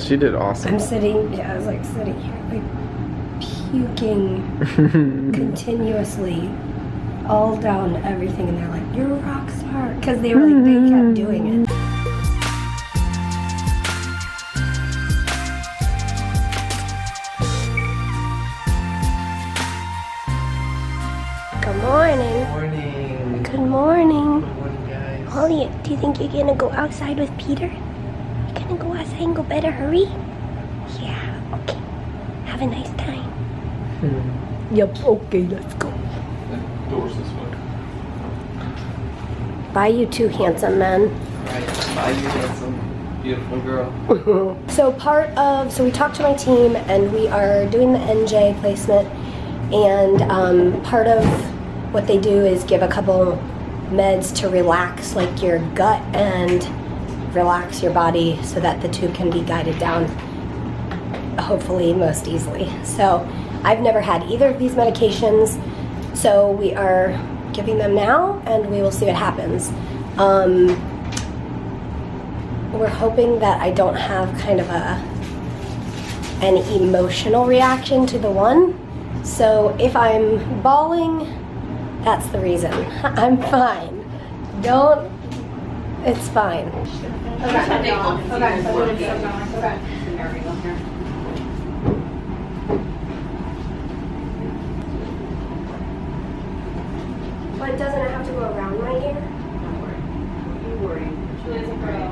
she did awesome. I'm sitting, yeah, I was like sitting here, like puking continuously all down everything, and they're like, "You're a rock star," because they were like, they kept doing it. Good morning. Morning. Good morning. Good morning, guys. Holly, do you think you're gonna go outside with Peter? You're gonna go outside and go better hurry? Yeah, okay. Have a nice time. Yep, okay, let's go. The door's this way. Bye, you two handsome men. Right. Bye, you handsome, beautiful girl. So we talked to my team, and we are doing the NJ placement, and part of what they do is give a couple meds to relax like your gut and relax your body so that the tube can be guided down hopefully most easily. So I've never had either of these medications, so we are giving them now and we will see what happens. We're hoping that I don't have kind of an emotional reaction to the one. So if I'm bawling, that's the reason. I'm fine. It's fine. But doesn't it have to go around my ear? Don't worry. You worry. She is a girl.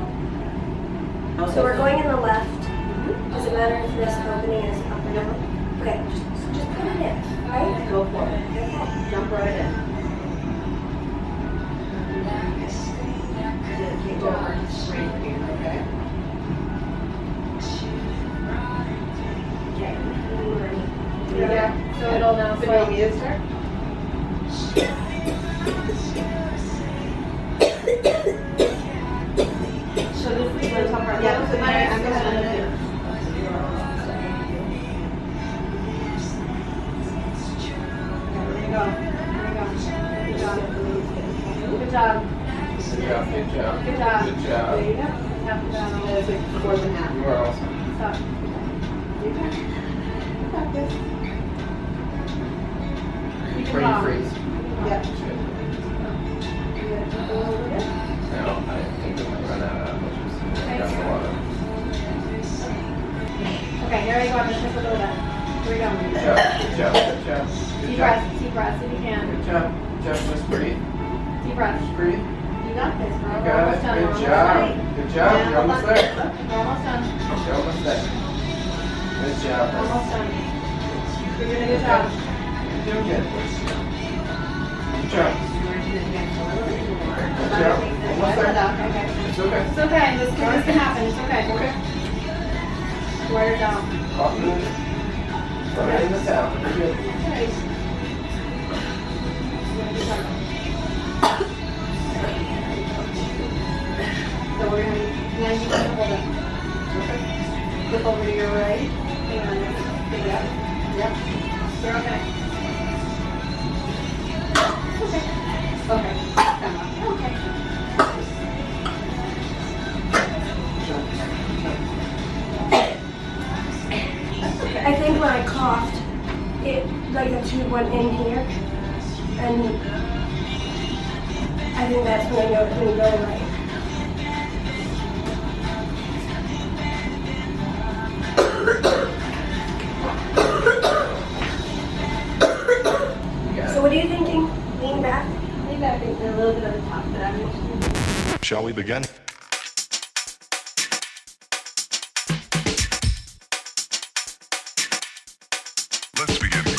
So we're going in the left. Does it matter if this opening is up or down? Okay, just put it in, right? Go for it. Okay. Jump right in. Keep going straight here, okay? Okay. Yeah. So it'll now slow me to start. So this is the top part. Yeah, so I'm gonna do. There you go. Good job. Good job. Good job, good job. Good job. Good job. There you go. Half down. That's like more than half. You are awesome. Stop. You got this. You can Frey pop. freeze. Yeah. Shit. Go over here. No, I think I might run out of pushes. I got a lot of. Okay, here we go. I'm just a little bit. Here we go. Good job, good job, good job. Deep breath if you can. Good job. Just breathe. Deep breath. Just breathe. You got this, girl. You We're got it. almost done. We're Good almost job. done. Good job. Yeah, You're almost hold on. there. We're almost done. You're almost there. Good job. Almost done. You're doing a good job. You're doing good. Good job. Good job. Almost there. Okay. It's okay. It's okay. This can happen. It's okay. Okay. Wear it down. Caught me. Throw it in the towel. You're good. Okay. So we're going to, now you can hold it. Okay. Flip over to your right. And pick it up. Yep. You're okay. Okay. Okay. Come on. Okay. I think when I coughed, it like the tube went in here, and I think that's when I know it didn't go right. So what are you thinking? Lean back? Maybe I think a little bit of the top, but I'm just... Shall we begin? Let's begin now.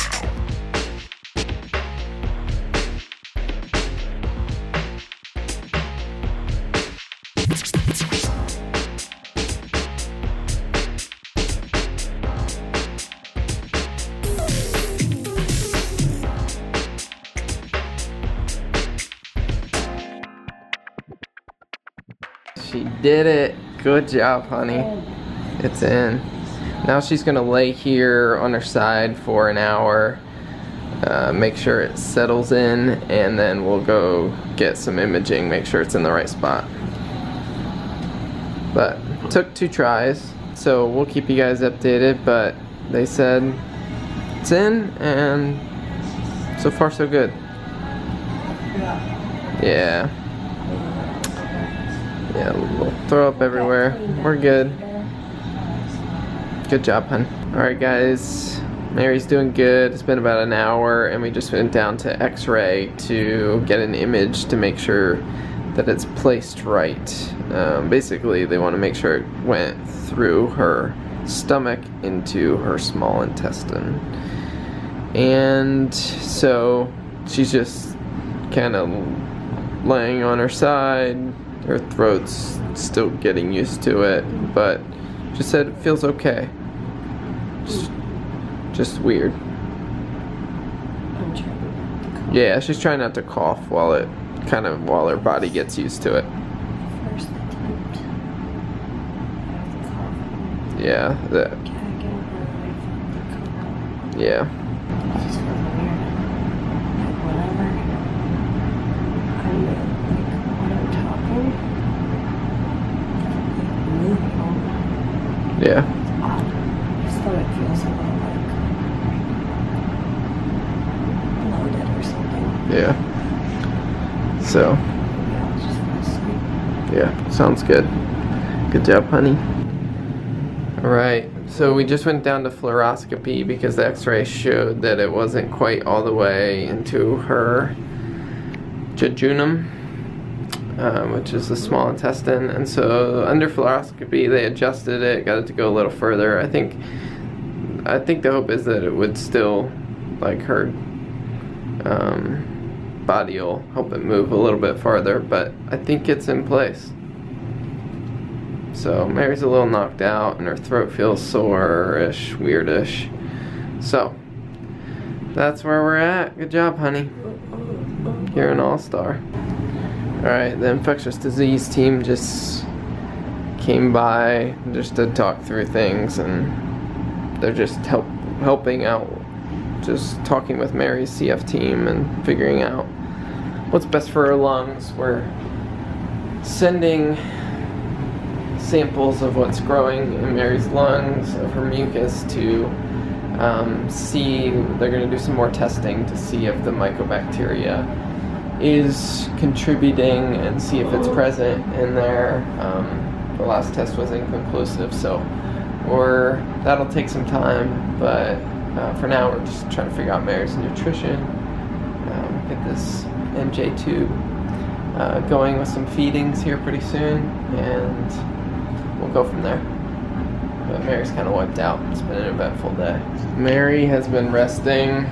She did it. Good job, honey. It's in. Now she's gonna lay here on her side for an hour, make sure it settles in, and then we'll go get some imaging, make sure it's in the right spot. But took 2 tries, So we'll keep you guys updated, but they said it's in, and so far so good. Yeah. Yeah, we'll throw up everywhere. We're good. Good job, hun. Alright guys, Mary's doing good. It's been about an hour, and we just went down to X-ray to get an image to make sure that it's placed right. Basically, they want to make sure it went through her stomach into her small intestine. And so she's just kind of laying on her side. Her throat's still getting used to it, but she said it feels okay. Just weird. Yeah, she's trying not to cough while her body gets used to it. First attempt. Yeah, yeah. It's just really weird. Like whenever when I'm talking, moving. Yeah. It's odd. My stomach feels a little loaded or something. Yeah. So, Yeah, I'll just fall asleep. yeah, sounds good. Good job, honey. Alright, so we just went down to fluoroscopy because the x-ray showed that it wasn't quite all the way into her jejunum, which is the small intestine. And so under fluoroscopy, they adjusted it, got it to go a little further. I think the hope is that it would still, like, her body will help it move a little bit farther, but I think it's in place. So Mary's a little knocked out and her throat feels sore-ish, weirdish. So that's where we're at. Good job, honey. You're an all-star. Alright, the infectious disease team just came by just to talk through things, and they're just helping out, just talking with Mary's CF team and figuring out what's best for her lungs. We're sending samples of what's growing in Mary's lungs, of her mucus, to see. They're going to do some more testing to see if the mycobacteria is contributing and see if it's present in there. The last test was inconclusive, so that'll take some time, but for now we're just trying to figure out Mary's nutrition, get this MJ tube going with some feedings here pretty soon, and we'll go from there. But Mary's kind of wiped out. It's been an eventful day. Mary has been resting.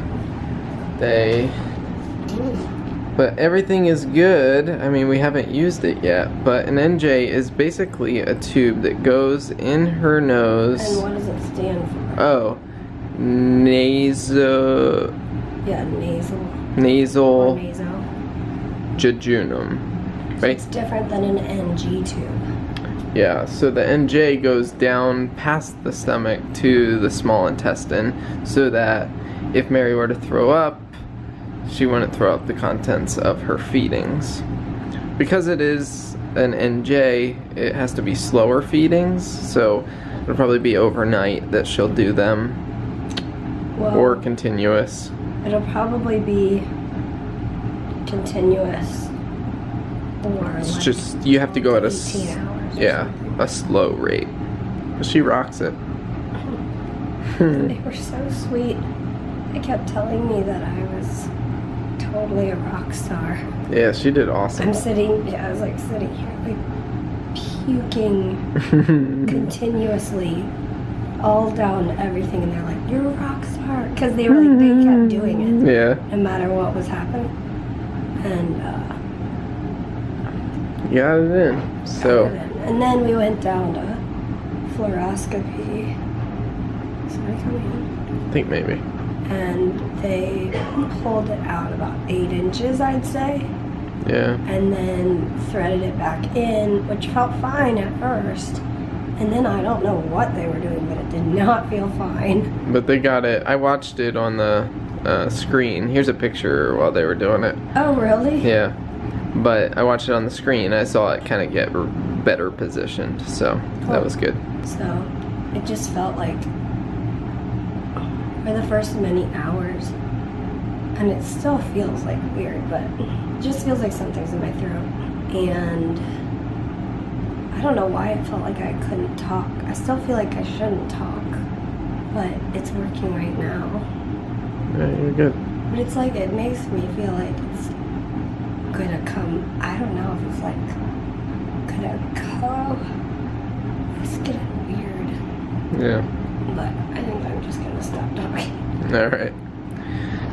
But everything is good. I mean, we haven't used it yet, but an NJ is basically a tube that goes in her nose. And what does it stand for? Oh, nasal. Yeah, nasal. Nasal Or nasal. jejunum, So right? it's different than an NG tube. Yeah, so the NJ goes down past the stomach to the small intestine, so that if Mary were to throw up, she wouldn't throw up the contents of her feedings. Because it is an NJ, it has to be slower feedings, so it'll probably be overnight that she'll do them, Well, or continuous. it'll probably be continuous. Or It's like just, you have to go at 18 hours. yeah, a slow rate. But she rocks it. They were so sweet. They kept telling me that I was totally a rock star. Yeah, she did awesome. I was sitting here like puking continuously all down everything, and they're like, "You're a rock star," because they were like, they kept doing it Yeah, no matter what was happening, and you got it in. So, and then we went down to fluoroscopy. So I come in. I think maybe. And they pulled it out about 8 inches, I'd say, Yeah. and then threaded it back in, which felt fine at first. And then I don't know what they were doing, but it did not feel fine. But they got it. I watched it on the screen. Here's a picture while they were doing it. Oh, really? Yeah. But I watched it on the screen. I saw it kind of get better positioned. So that was good. So it just felt like for the first many hours, and it still feels like weird, but it just feels like something's in my throat. And I don't know why it felt like I couldn't talk. I still feel like I shouldn't talk, but it's working right now. Yeah, you're good. But it's like, it makes me feel like it's gonna come. I don't know if it's like gonna come. It's getting weird. Yeah. But I think I'm just gonna stop talking. Alright.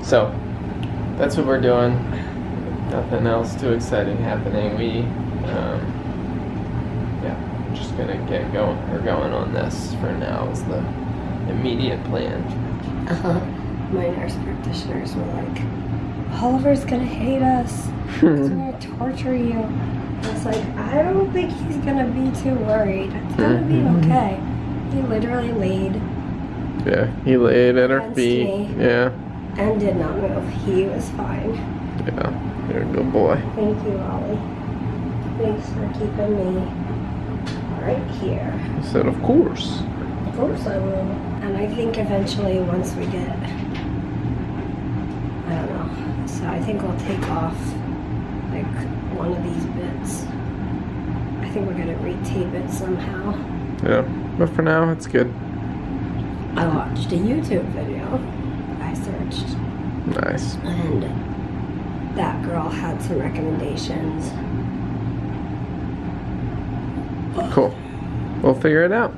So, that's what we're doing. Nothing else too exciting happening. We're just gonna get going on this for now is the immediate plan. My nurse practitioners were like, Oliver's gonna hate us. He's gonna torture you. I was like, I don't think he's gonna be too worried. It's gonna be okay. He literally laid. Yeah, he laid at her Against feet. me. Yeah. And did not move. He was fine. Yeah. You're a good boy. Thank you, Ollie. Thanks for keeping me right here. I said, of course. Of course I will. And I think eventually once we get, I don't know. So I think we'll take off like one of these bits. I think we're gonna retape it somehow. Yeah. But for now, it's good. I watched a YouTube video. I searched. Nice. And that girl had some recommendations. Cool. We'll figure it out.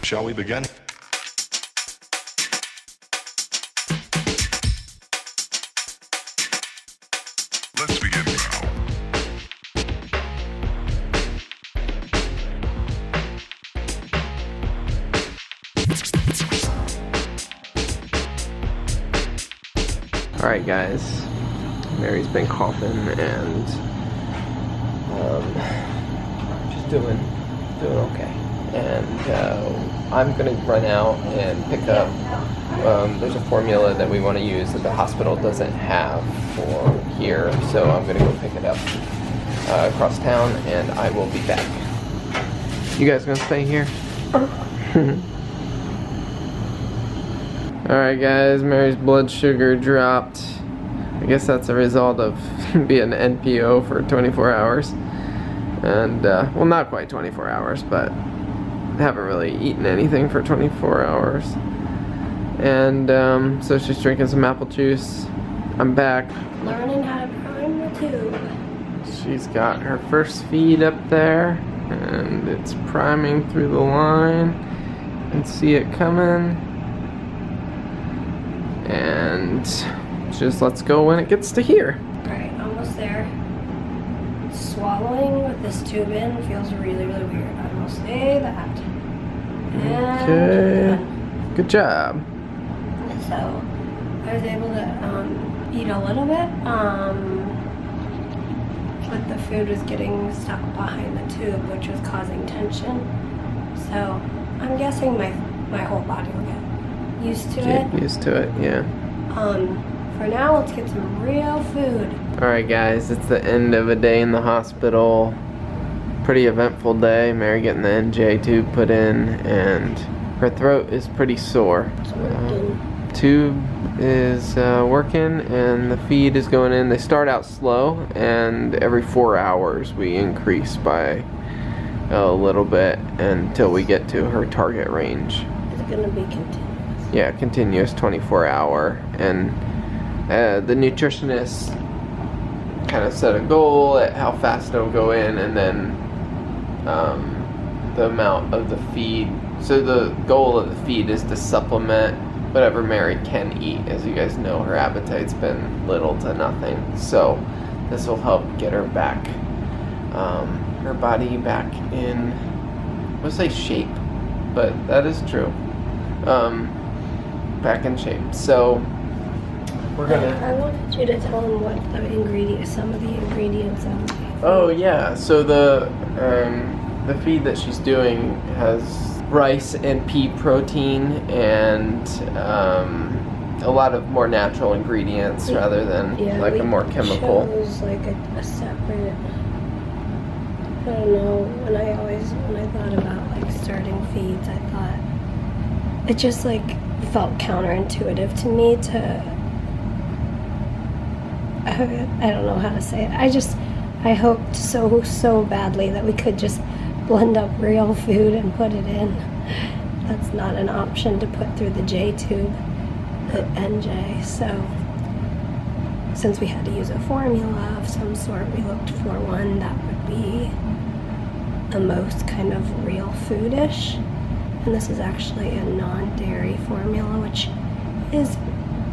Shall we begin? Let's begin now. Alright guys, Mary's been coughing and just doing okay. And I'm gonna run out and pick up, there's a formula that we want to use that the hospital doesn't have for here, so I'm gonna go pick it up across town and I will be back. You guys gonna stay here? Alright guys, Mary's blood sugar dropped. I guess that's a result of being NPO for 24 hours. And, well, not quite 24 hours, but haven't really eaten anything for 24 hours. And, so she's drinking some apple juice. I'm back. Learning how to prime the tube. She's got her first feed up there, and it's priming through the line. You can see it coming. And just let's go when it gets to here. Alright, almost there. Swallowing with this tube in feels really, really weird. I will say that. And Okay. done. Good job. So I was able to eat a little bit, but the food was getting stuck behind the tube, which was causing tension. So I'm guessing my whole body will get used to it. Get used to it, yeah. For now, let's get some real food. Alright guys, it's the end of a day in the hospital. Pretty eventful day. Mary getting the NJ tube put in, and her throat is pretty sore. It's working. Tube is working and the feed is going in. They start out slow, and every 4 hours we increase by a little bit until we get to her target range. It's gonna be continuous. Yeah, continuous 24-hour. And the nutritionist kind of set a goal at how fast it'll go in, and then the amount of the feed. So the goal of the feed is to supplement whatever Mary can eat. As you guys know, her appetite's been little to nothing. So this will help get her back, her body back in, I would say shape, but that is true. Back in shape. So we're gonna. I wanted you to tell them what the ingredients, some of the ingredients of the feed. Oh yeah. So the feed that she's doing has rice and pea protein and a lot of more natural ingredients rather than like a more chemical. It was like a separate. I don't know. When I thought about like starting feeds, I thought it just like felt counterintuitive to me to, I don't know how to say it. I hoped so badly that we could just blend up real food and put it in. That's not an option to put through the J tube, the NJ. So since we had to use a formula of some sort, we looked for one that would be the most kind of real foodish. And this is actually a non-dairy formula, which is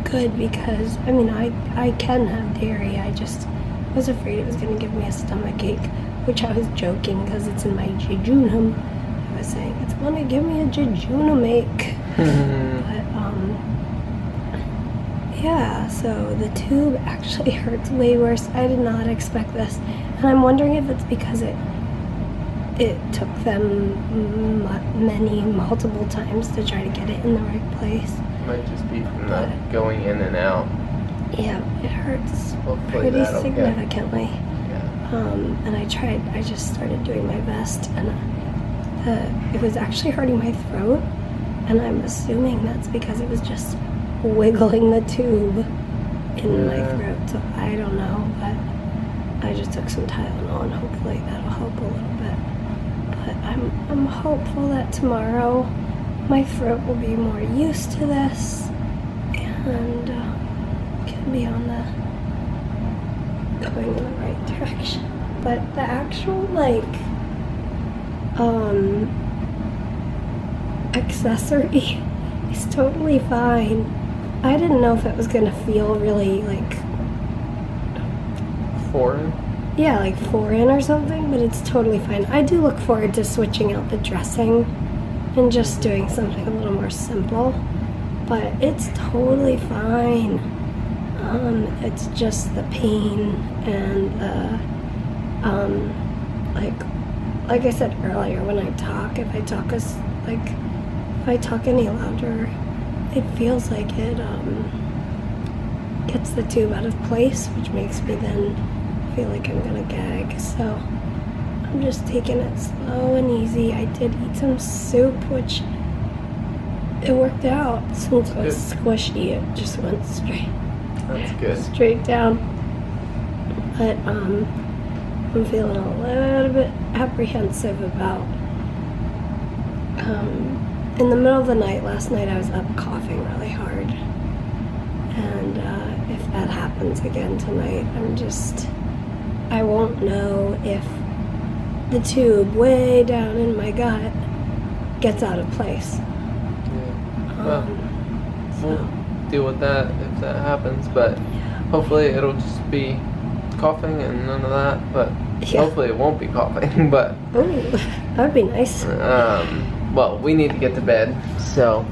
good because, I mean, I can have dairy. I just was afraid it was going to give me a stomach ache, which I was joking because it's in my jejunum. I was saying, it's going to give me a jejunum ache. But, yeah, so the tube actually hurts way worse. I did not expect this. And I'm wondering if it's because it took them multiple times to try to get it in the right place. Might just be from the going in and out. Yeah, it hurts Hopefully pretty significantly. Yeah. And I just started doing my best, and it was actually hurting my throat, and I'm assuming that's because it was just wiggling the tube in my throat, so I don't know, but I just took some Tylenol, and hopefully that'll help a little bit. But I'm hopeful that tomorrow my throat will be more used to this and can be on going in the right direction. But the actual accessory is totally fine. I didn't know if it was gonna feel really Foreign? yeah, like foreign or something, but it's totally fine. I do look forward to switching out the dressing and just doing something a little more simple, but it's totally fine. It's just the pain and like I said earlier, when I talk, if I talk any louder, it feels like it gets the tube out of place, which makes me then feel like I'm gonna gag. So I'm just taking it slow and easy. I did eat some soup, which it worked out. Since it was squishy, it just went straight down. But I'm feeling a little bit apprehensive about in the middle of the night last night I was up coughing really hard, and if that happens again tonight, I won't know if the tube way down in my gut gets out of place. Yeah. Well, we'll deal with that if that happens, but hopefully it'll just be coughing and none of that, but hopefully it won't be coughing, but Ooh, that would be nice. well, we need to get to bed, so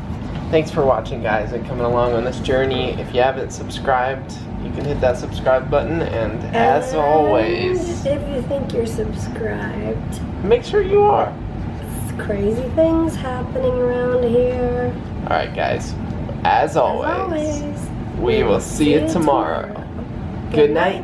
thanks for watching, guys, and coming along on this journey. If you haven't subscribed, you can hit that subscribe button, and as always, if you think you're subscribed, make sure you are. It's crazy things happening around here. Alright, guys, as always, we will see you tomorrow. Good night.